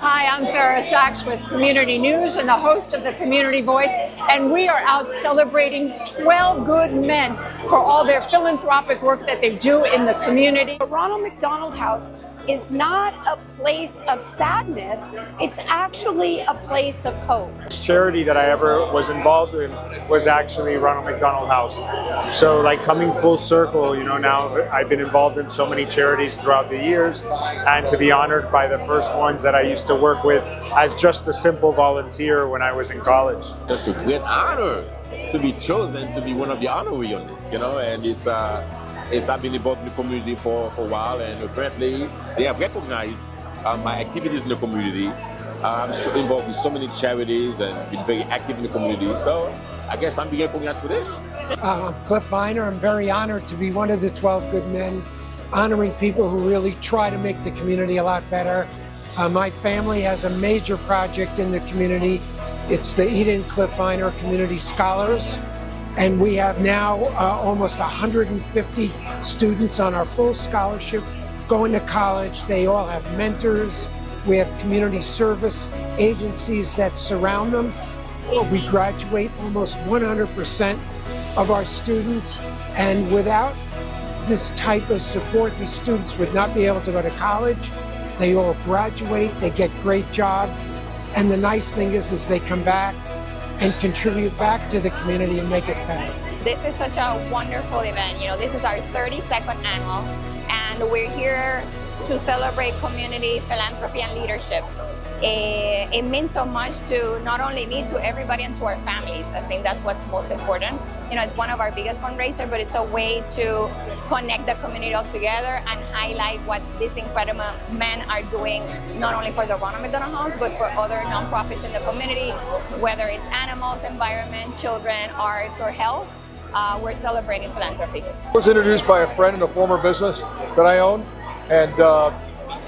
Hi, I'm Fara Sax with Community News and the host of the Community Voice, and we are out celebrating 12 good men for all their philanthropic work that they do in the community. The Ronald McDonald House is not a place of sadness, it's actually a place of hope. The charity that I ever was involved in was actually Ronald McDonald House. So like coming full circle, you know, now I've been involved in so many charities throughout the years, and to be honored by the first ones that I used to work with as just a simple volunteer when I was in college. Just a great honor to be chosen to be one of the honorary on this, you know, and I've been involved in the community for a while, and apparently they have recognized my activities in the community. I'm involved with so many charities and been very active in the community, so I guess I'm being recognized for this. I'm Cliff Viner. I'm very honored to be one of the 12 good men, honoring people who really try to make the community a lot better. My family has a major project in the community. It's the Eden Cliff Viner Community Scholars. And we have now almost 150 students on our full scholarship going to college. They all have mentors. We have community service agencies that surround them. We graduate almost 100% of our students. And without this type of support, these students would not be able to go to college. They all graduate, they get great jobs. And the nice thing is they come back and contribute back to the community and make it better. This is such a wonderful event. You know, this is our 32nd annual, and we're here to celebrate community, philanthropy, and leadership. It means so much to not only me, to everybody and to our families. I think that's what's most important. You know, it's one of our biggest fundraisers, but it's a way to connect the community all together and highlight what these incredible men are doing, not only for the Ronald McDonald House, but for other nonprofits in the community, whether it's animals, environment, children, arts, or health. We're celebrating philanthropy. I was introduced by a friend in a former business that I own, and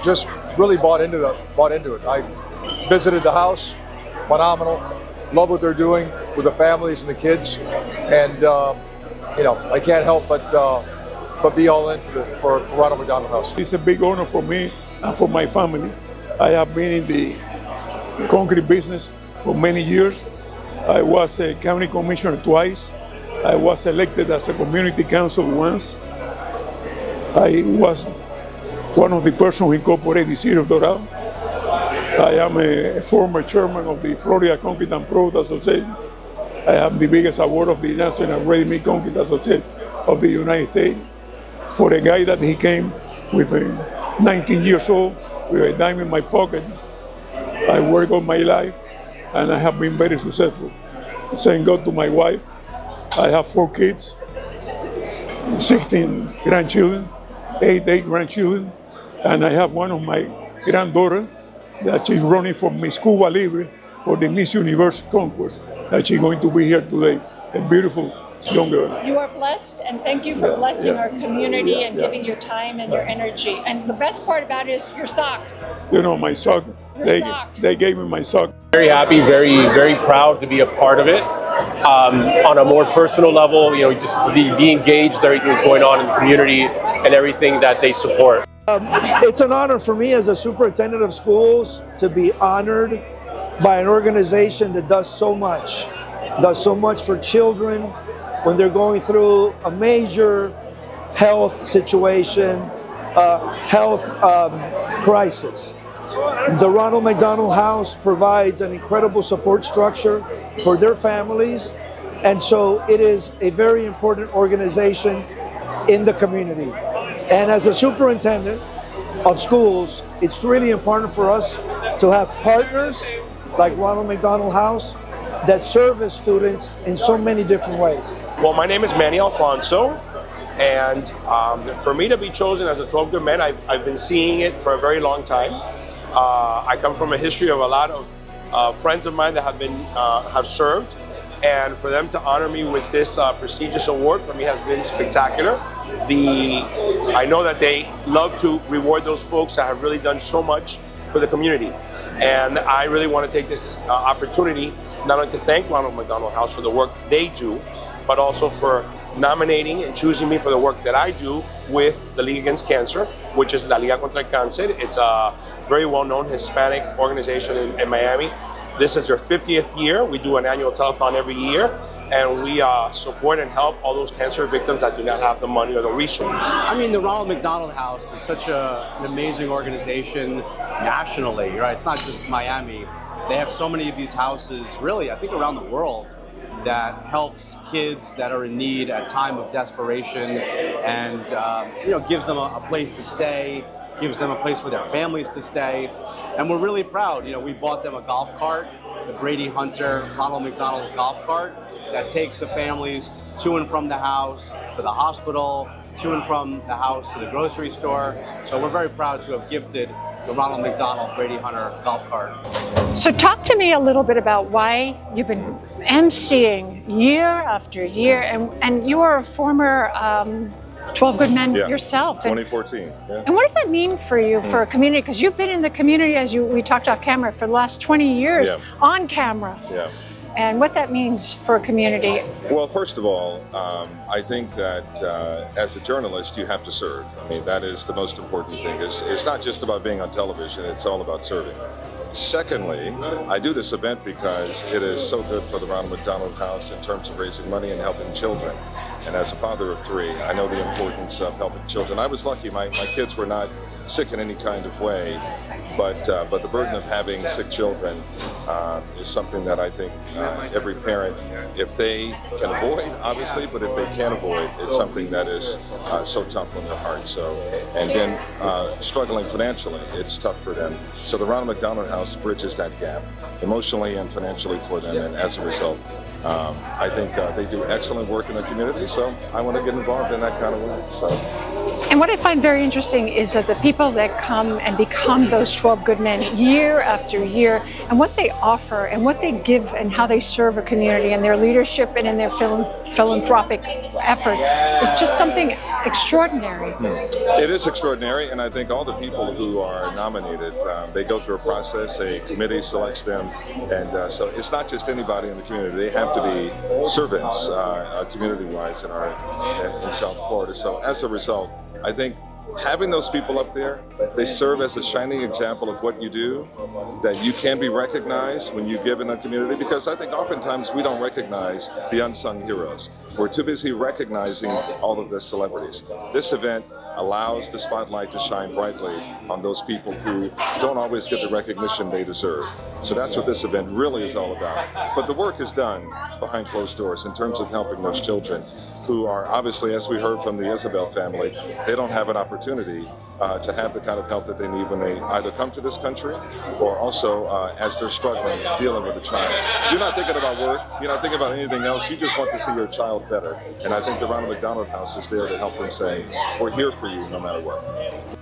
just really bought into it. I visited the house, phenomenal, love what they're doing with the families and the kids, and you know, I can't help but be all in for Ronald McDonald House. It's a big honor for me and for my family. I have been in the concrete business for many years. I was a county commissioner twice. I was elected as a community council once. I was one of the persons who incorporated the city of Dorado. I am a former chairman of the Florida Concrete and Product Association. I have the biggest award of the National Ready-Mix Concrete Association of the United States. For a guy that he came with 19 years old, with a dime in my pocket, I work all my life, and I have been very successful. Thank God to my wife. I have 4 kids, 16 grandchildren, 8 grandchildren, and I have one of my granddaughters that she's running for Miss Cuba Libre for the Miss Universe concourse, that she's going to be here today. A beautiful young girl. You are blessed, and thank you for blessing our community and giving your time and your energy. And the best part about it is your socks. You know, my sock, they gave me my sock. Very happy, very proud to be a part of it. On a more personal level, you know, just to be engaged, everything that's going on in the community and everything that they support. It's an honor for me as a superintendent of schools to be honored by an organization that does so much for children when they're going through a major health situation, health crisis. The Ronald McDonald House provides an incredible support structure for their families, and so it is a very important organization in the community. And as a superintendent of schools, it's really important for us to have partners like Ronald McDonald House that service students in so many different ways. Well, my name is Manny Alfonso, and for me to be chosen as a 12 Good Men, I've been seeing it for a very long time. I come from a history of a lot of friends of mine that have served, and for them to honor me with this prestigious award for me has been spectacular. I know that they love to reward those folks that have really done so much for the community, and I really want to take this opportunity not only to thank Ronald McDonald House for the work they do, but also for nominating and choosing me for the work that I do with the League Against Cancer, which is La Liga contra el Cáncer. It's a very well-known Hispanic organization in Miami. This is their 50th year. We do an annual telethon every year, and we support and help all those cancer victims that do not have the money or the resources. I mean, the Ronald McDonald House is such an amazing organization nationally, right? It's not just Miami. They have so many of these houses, really, I think around the world, that helps kids that are in need at time of desperation, and gives them a place to stay, gives them a place for their families to stay. And we're really proud. We bought them a golf cart, the Brady Hunter Ronald McDonald golf cart, that takes the families to and from the house, to the hospital, to and from the house to the grocery store. So we're very proud to have gifted the Ronald McDonald Brady Hunter golf cart. So talk to me a little bit about why you've been emceeing year after year, and you are a former 12 Good Men yourself. 2014. Yeah. And what does that mean for you, for a community? Because you've been in the community, as we talked off camera, for the last 20 years on camera. Yeah. And what that means for a community. Well, first of all, I think that as a journalist, you have to serve. I mean, that is the most important thing. It's not just about being on television, it's all about serving. Secondly, I do this event because it is so good for the Ronald McDonald House in terms of raising money and helping children. And as a father of 3, I know the importance of helping children. I was lucky, my kids were not sick in any kind of way, but the burden of having sick children is something that I think every parent, if they can avoid, obviously, but if they can't avoid, it's something that is so tough on their heart. So, and then struggling financially, it's tough for them. So the Ronald McDonald House bridges that gap emotionally and financially for them, and as a result, I think they do excellent work in the community, so I want to get involved in that kind of work. So. And what I find very interesting is that the people that come and become those 12 Good Men year after year, and what they offer and what they give and how they serve a community and their leadership and in their philanthropic efforts is just something extraordinary. It is extraordinary, and I think all the people who are nominated, they go through a process, a committee selects them, and so it's not just anybody in the community. They have to be servants community-wise in South Florida. So as a result, I think having those people up there, they serve as a shining example of what you do, that you can be recognized when you give in a community, because I think oftentimes we don't recognize the unsung heroes. We're too busy recognizing all of the celebrities. This event allows the spotlight to shine brightly on those people who don't always get the recognition they deserve. So that's what this event really is all about. But the work is done behind closed doors in terms of helping those children who are obviously, as we heard from the Isabel family, they don't have an opportunity to have the kind of help that they need when they either come to this country or also as they're struggling dealing with a child. You're not thinking about work, you're not thinking about anything else, you just want to see your child better. And I think the Ronald McDonald House is there to help them say, we're here for you no matter what.